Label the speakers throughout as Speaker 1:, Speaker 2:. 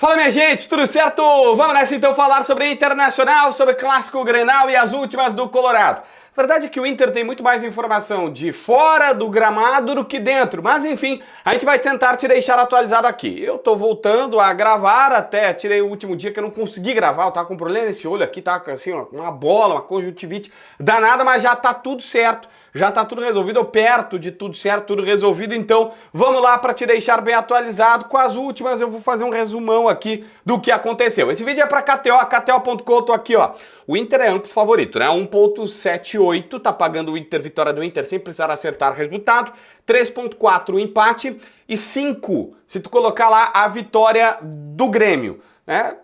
Speaker 1: Fala, minha gente, tudo certo? Vamos nessa então falar sobre Internacional, sobre Clássico Grenal e as últimas do Colorado. A verdade é que o Inter tem muito mais informação de fora do gramado do que dentro, mas enfim, a gente vai tentar te deixar atualizado aqui. Eu tô voltando a gravar, até tirei o último dia que eu não consegui gravar, eu tava com problema nesse olho aqui, tá assim, uma bola, uma conjuntivite danada, mas já tá tudo certo. Já tá tudo resolvido, ou perto de tudo certo, tudo resolvido, então vamos lá para te deixar bem atualizado. Com as últimas eu vou fazer um resumão aqui do que aconteceu. Esse vídeo é para KTO, KTO.com, tô aqui, ó. O Inter é amplo favorito, né? 1.78, tá pagando o Inter, vitória do Inter sem precisar acertar resultado. 3.4 o empate e 5 se tu colocar lá a vitória do Grêmio, né?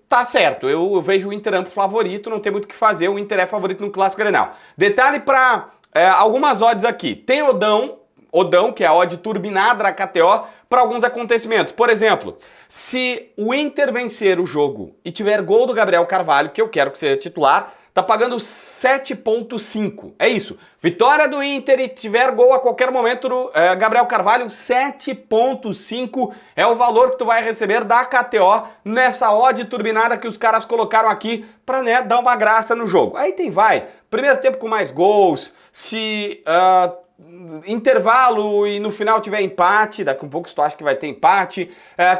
Speaker 1: Tá certo, eu vejo o Inter amplo favorito, não tem muito o que fazer, o Inter é favorito no Clássico Grenal. Detalhe para algumas odds aqui. Tem Odão, que é a odd turbinada da KTO, para alguns acontecimentos. Por exemplo, se o Inter vencer o jogo e tiver gol do Gabriel Carvalho, que eu quero que seja titular, tá pagando 7.5. É isso. Vitória do Inter e tiver gol a qualquer momento do Gabriel Carvalho, 7.5 é o valor que tu vai receber da KTO nessa odd turbinada que os caras colocaram aqui pra, né, dar uma graça no jogo. Aí primeiro tempo com mais gols, se intervalo e no final tiver empate, daqui a pouco tu acha que vai ter empate,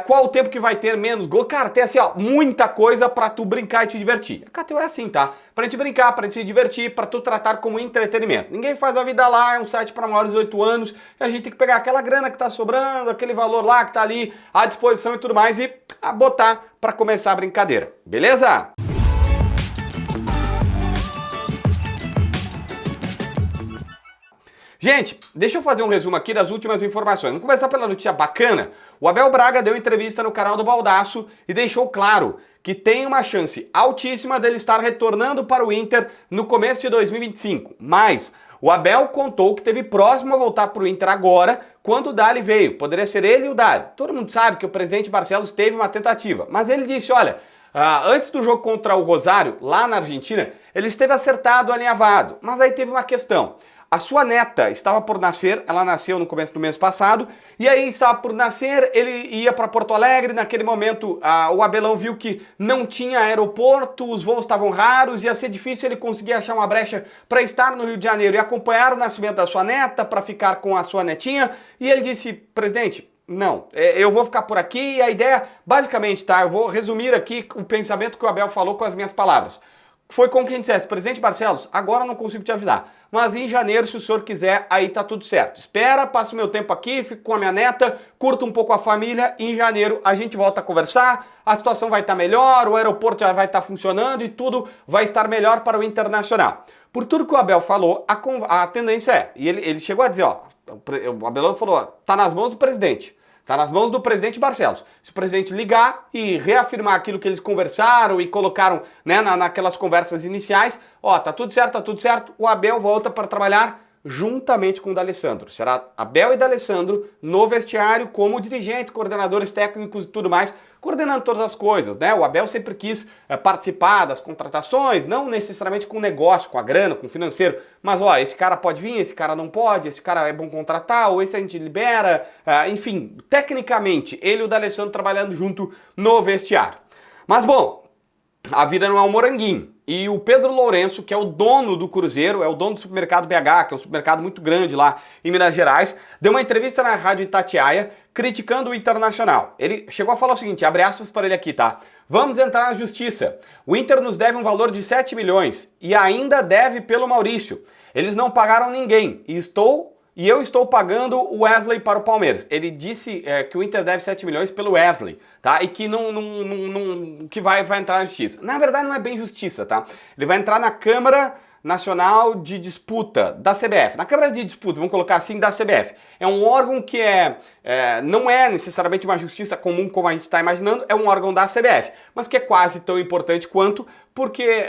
Speaker 1: qual o tempo que vai ter menos gol, cara, tem assim, ó, muita coisa pra tu brincar e te divertir. A KTO é assim, tá? Pra gente brincar, pra gente se divertir, pra tu tratar como entretenimento. Ninguém faz a vida lá, é um site pra maiores de 8 anos, e a gente tem que pegar aquela grana que tá sobrando, aquele valor lá que tá ali à disposição e tudo mais, e botar pra começar a brincadeira, beleza? Gente, deixa eu fazer um resumo aqui das últimas informações. Vamos começar pela notícia bacana. O Abel Braga deu entrevista no canal do Baldasso e deixou claro que tem uma chance altíssima dele estar retornando para o Inter no começo de 2025. Mas o Abel contou que esteve próximo a voltar para o Inter agora, quando o Dali veio. Poderia ser ele e o Dali. Todo mundo sabe que o presidente Barcelos teve uma tentativa, mas ele disse, olha, antes do jogo contra o Rosário, lá na Argentina, ele esteve acertado, alinhavado, mas aí teve uma questão. A sua neta estava por nascer, ela nasceu no começo do mês passado, e aí estava por nascer, ele ia para Porto Alegre, naquele momento o Abelão viu que não tinha aeroporto, os voos estavam raros, ia ser difícil ele conseguir achar uma brecha para estar no Rio de Janeiro e acompanhar o nascimento da sua neta, para ficar com a sua netinha, e ele disse, presidente, não, eu vou ficar por aqui, e a ideia, basicamente, tá, eu vou resumir aqui o pensamento que o Abel falou com as minhas palavras. Foi como quem dissesse, presidente Barcelos, agora eu não consigo te ajudar, mas em janeiro, se o senhor quiser, aí tá tudo certo. Espera, passo o meu tempo aqui, fico com a minha neta, curto um pouco a família, e em janeiro a gente volta a conversar, a situação vai estar melhor, o aeroporto já vai estar funcionando e tudo vai estar melhor para o Internacional. Por tudo que o Abel falou, a tendência é, e ele chegou a dizer, ó, o Abel falou, ó, tá nas mãos do presidente. Está nas mãos do presidente Barcelos. Se o presidente ligar e reafirmar aquilo que eles conversaram e colocaram, né, naquelas conversas iniciais, ó, tá tudo certo, o Abel volta para trabalhar juntamente com o D'Alessandro. Será Abel e D'Alessandro no vestiário como dirigentes, coordenadores técnicos e tudo mais, coordenando todas as coisas, né? O Abel sempre quis participar das contratações, não necessariamente com o negócio, com a grana, com o financeiro, mas ó, esse cara pode vir, esse cara não pode, esse cara é bom contratar, ou esse a gente libera, enfim, tecnicamente, ele e o D'Alessandro trabalhando junto no vestiário. Mas bom, a vida não é um moranguinho. E o Pedro Lourenço, que é o dono do Cruzeiro, é o dono do supermercado BH, que é um supermercado muito grande lá em Minas Gerais, deu uma entrevista na Rádio Itatiaia criticando o Internacional. Ele chegou a falar o seguinte, abre aspas para ele aqui, tá? Vamos entrar na justiça. O Inter nos deve um valor de 7 milhões e ainda deve pelo Maurício. Eles não pagaram ninguém e eu estou pagando o Wesley para o Palmeiras. Ele disse que o Inter deve 7 milhões pelo Wesley, tá? E que que vai entrar na justiça. Na verdade não é bem justiça, tá? Ele vai entrar na Câmara Nacional de Disputa da CBF. Na Câmara de Disputa, vamos colocar assim, da CBF. É um órgão que não é necessariamente uma justiça comum como a gente está imaginando, é um órgão da CBF, mas que é quase tão importante quanto, porque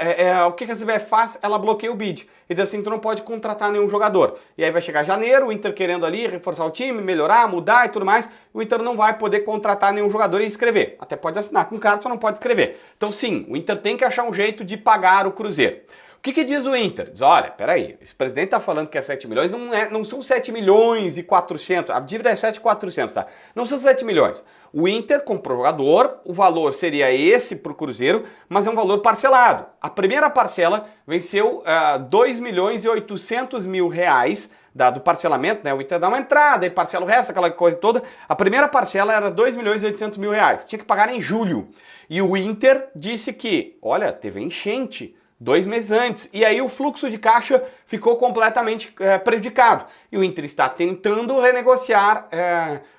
Speaker 1: o que a CBF faz? Ela bloqueia o bid. Então assim, tu não pode contratar nenhum jogador. E aí vai chegar janeiro, o Inter querendo ali reforçar o time, melhorar, mudar e tudo mais, o Inter não vai poder contratar nenhum jogador e escrever. Até pode assinar com o cara, só não pode escrever. Então sim, o Inter tem que achar um jeito de pagar o Cruzeiro. O que diz o Inter? Diz, olha, peraí, esse presidente tá falando que é 7 milhões, não são 7 milhões e 400, a dívida é 7.400, tá? Não são 7 milhões. O Inter comprou o jogador, o valor seria esse pro Cruzeiro, mas é um valor parcelado. A primeira parcela venceu 2 milhões e 800 mil reais, do parcelamento, né? O Inter dá uma entrada e parcela o resto, aquela coisa toda. A primeira parcela era 2 milhões e 800 mil reais. Tinha que pagar em julho. E o Inter disse que, olha, teve enchente 2 meses antes. E aí o fluxo de caixa ficou completamente prejudicado. E o Inter está tentando renegociar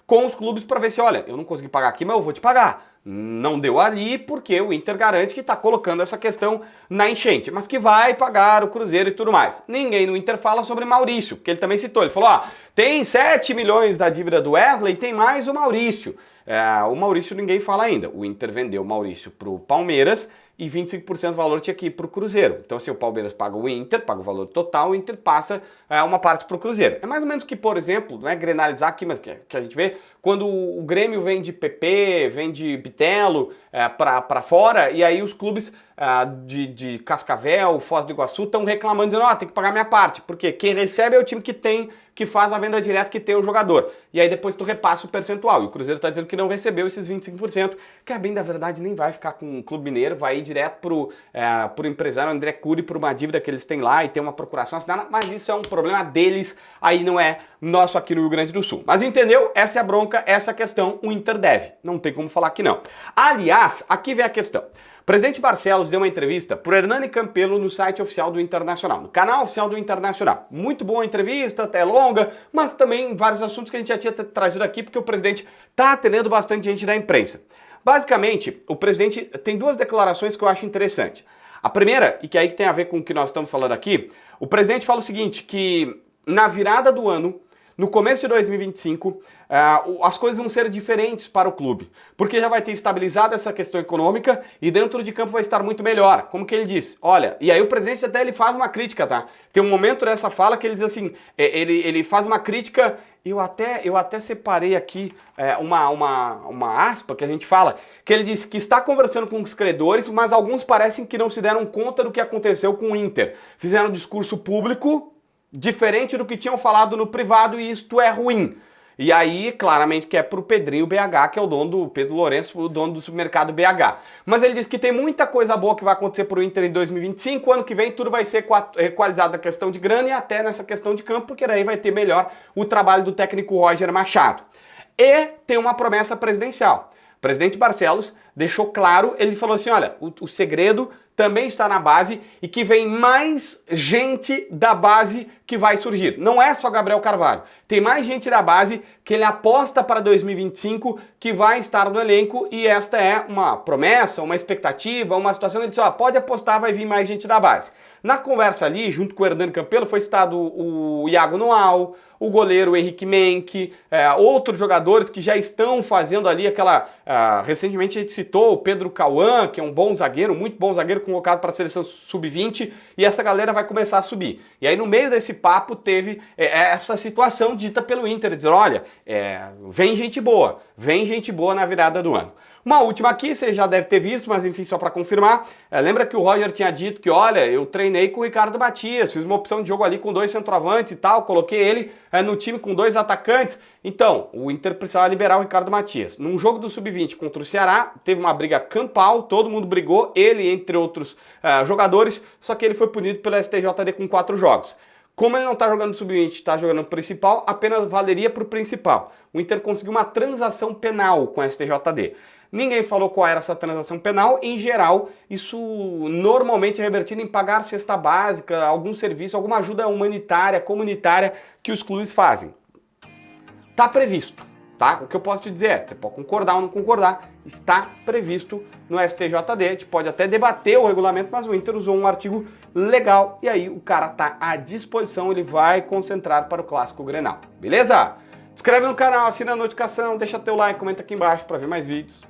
Speaker 1: com os clubes para ver se, olha, eu não consegui pagar aqui, mas eu vou te pagar. Não deu ali porque o Inter garante que está colocando essa questão na enchente, mas que vai pagar o Cruzeiro e tudo mais. Ninguém no Inter fala sobre Maurício, que ele também citou. Ele falou, ó, tem 7 milhões da dívida do Wesley e tem mais o Maurício. O Maurício ninguém fala ainda. O Inter vendeu o Maurício pro Palmeiras e 25% do valor tinha que ir pro Cruzeiro. Então, se o Palmeiras paga o Inter, paga o valor total, o Inter passa uma parte pro Cruzeiro. É mais ou menos que, por exemplo, não é grenalizar aqui, mas que a gente vê quando o Grêmio vende PP, vende Bitelo para fora, e aí os clubes de Cascavel, Foz do Iguaçu estão reclamando, dizendo, tem que pagar minha parte, porque quem recebe é o time que faz a venda direta, que tem o jogador. E aí depois tu repassa o percentual. E o Cruzeiro está dizendo que não recebeu esses 25%, que bem da verdade nem vai ficar com o Clube Mineiro, vai ir direto pro empresário André Cury, por uma dívida que eles têm lá e tem uma procuração assinada, mas isso é um problema deles, aí não é nosso aqui no Rio Grande do Sul. Mas entendeu? Essa é a bronca, essa é a questão, o Inter deve. Não tem como falar que não. Aliás, aqui vem a questão. O presidente Barcelos deu uma entrevista pro Hernani Campelo no site oficial do Internacional, no canal oficial do Internacional. Muito boa entrevista, até longa, mas também vários assuntos que a gente já tinha trazido aqui, porque o presidente tá atendendo bastante gente da imprensa. Basicamente, o presidente tem 2 declarações que eu acho interessante. A primeira, e que aí tem a ver com o que nós estamos falando aqui, o presidente fala o seguinte, que na virada do ano, no começo de 2025, as coisas vão ser diferentes para o clube, porque já vai ter estabilizado essa questão econômica e dentro de campo vai estar muito melhor. Como que ele diz? Olha, e aí o presidente até ele faz uma crítica, tá? Tem um momento dessa fala que ele diz assim, ele faz uma crítica, eu até separei aqui uma aspa que a gente fala, que ele diz que está conversando com os credores, mas alguns parecem que não se deram conta do que aconteceu com o Inter. Fizeram um discurso público diferente do que tinham falado no privado e isto é ruim. E aí, claramente, que é pro Pedrinho BH, que é o dono do Pedro Lourenço, o dono do supermercado BH. Mas ele diz que tem muita coisa boa que vai acontecer pro Inter em 2025, ano que vem tudo vai ser equalizado na questão de grana e até nessa questão de campo, porque daí vai ter melhor o trabalho do técnico Roger Machado. E tem uma promessa presidencial. O presidente Barcelos deixou claro, ele falou assim, olha, o segredo também está na base e que vem mais gente da base que vai surgir. Não é só Gabriel Carvalho, tem mais gente da base que ele aposta para 2025 que vai estar no elenco e esta é uma promessa, uma expectativa, uma situação, ele disse, ó, pode apostar, vai vir mais gente da base. Na conversa ali, junto com o Hernani Campelo, foi citado o Iago Noal, o goleiro Henrique Menck, outros jogadores que já estão fazendo ali recentemente a gente citou o Pedro Cauã, que é um bom zagueiro, muito bom zagueiro, convocado para a seleção sub-20, e essa galera vai começar a subir. E aí no meio desse papo teve essa situação dita pelo Inter, dizer, olha, vem gente boa na virada do ano. Uma última aqui, você já deve ter visto, mas enfim, só para confirmar, lembra que o Roger tinha dito que, olha, eu treinei com o Ricardo Matias, fiz uma opção de jogo ali com 2 centroavantes e tal, coloquei ele no time com 2 atacantes. Então, o Inter precisava liberar o Ricardo Matias. Num jogo do Sub-20 contra o Ceará, teve uma briga campal, todo mundo brigou, ele entre outros jogadores, só que ele foi punido pelo STJD com 4 jogos. Como ele não está jogando no Sub-20, está jogando no principal, apenas valeria para o principal. O Inter conseguiu uma transação penal com o STJD. Ninguém falou qual era essa transação penal. Em geral, isso normalmente é revertido em pagar cesta básica, algum serviço, alguma ajuda humanitária, comunitária que os clubes fazem. Tá previsto, tá? O que eu posso te dizer você pode concordar ou não concordar, está previsto no STJD. A gente pode até debater o regulamento, mas o Inter usou um artigo legal e aí o cara tá à disposição, ele vai concentrar para o Clássico Grenal. Beleza? Inscreve no canal, assina a notificação, deixa teu like, comenta aqui embaixo para ver mais vídeos.